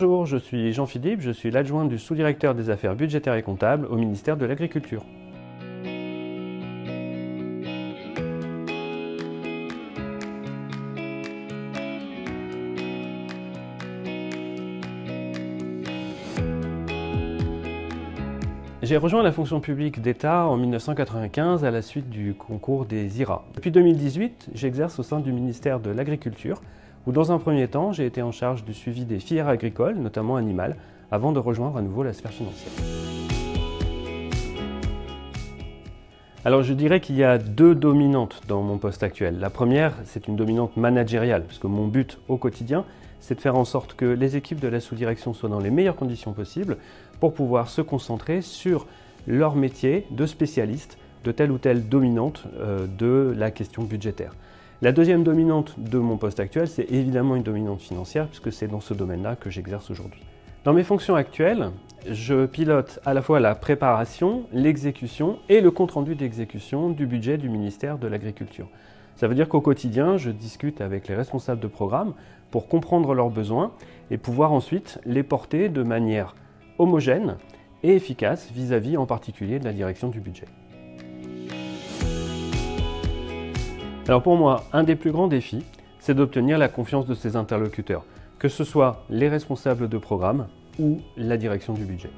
Bonjour, je suis Jean-Philippe, je suis l'adjoint du sous-directeur des affaires budgétaires et comptables au ministère de l'Agriculture. J'ai rejoint la fonction publique d'État en 1995 à la suite du concours des IRA. Depuis 2018, j'exerce au sein du ministère de l'Agriculture, où dans un premier temps, j'ai été en charge du suivi des filières agricoles, notamment animales, avant de rejoindre à nouveau la sphère financière. Alors je dirais qu'il y a deux dominantes dans mon poste actuel. La première, c'est une dominante managériale, puisque mon but au quotidien, c'est de faire en sorte que les équipes de la sous-direction soient dans les meilleures conditions possibles pour pouvoir se concentrer sur leur métier de spécialiste de telle ou telle dominante de la question budgétaire. La deuxième dominante de mon poste actuel, c'est évidemment une dominante financière, puisque c'est dans ce domaine-là que j'exerce aujourd'hui. Dans mes fonctions actuelles, je pilote à la fois la préparation, l'exécution et le compte-rendu d'exécution du budget du ministère de l'Agriculture. Ça veut dire qu'au quotidien, je discute avec les responsables de programme pour comprendre leurs besoins et pouvoir ensuite les porter de manière homogène et efficace vis-à-vis en particulier de la direction du budget. Alors pour moi, un des plus grands défis, c'est d'obtenir la confiance de ses interlocuteurs, que ce soit les responsables de programme ou la direction du budget.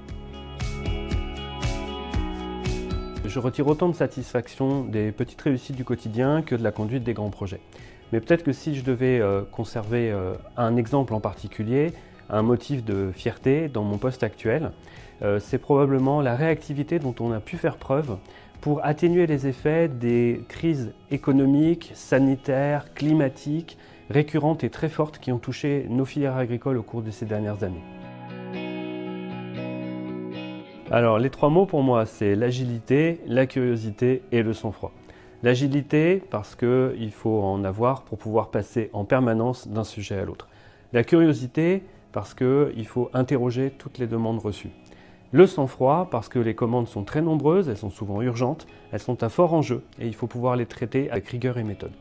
Je retire autant de satisfaction des petites réussites du quotidien que de la conduite des grands projets. Mais peut-être que si je devais conserver un exemple en particulier, un motif de fierté dans mon poste actuel, c'est probablement la réactivité dont on a pu faire preuve pour atténuer les effets des crises économiques, sanitaires, climatiques, récurrentes et très fortes qui ont touché nos filières agricoles au cours de ces dernières années. Alors les trois mots pour moi, c'est l'agilité, la curiosité et le sang-froid. L'agilité parce qu'il faut en avoir pour pouvoir passer en permanence d'un sujet à l'autre. La curiosité parce qu'il faut interroger toutes les demandes reçues. Le sang-froid parce que les commandes sont très nombreuses, elles sont souvent urgentes, elles sont à fort enjeu et il faut pouvoir les traiter avec rigueur et méthode.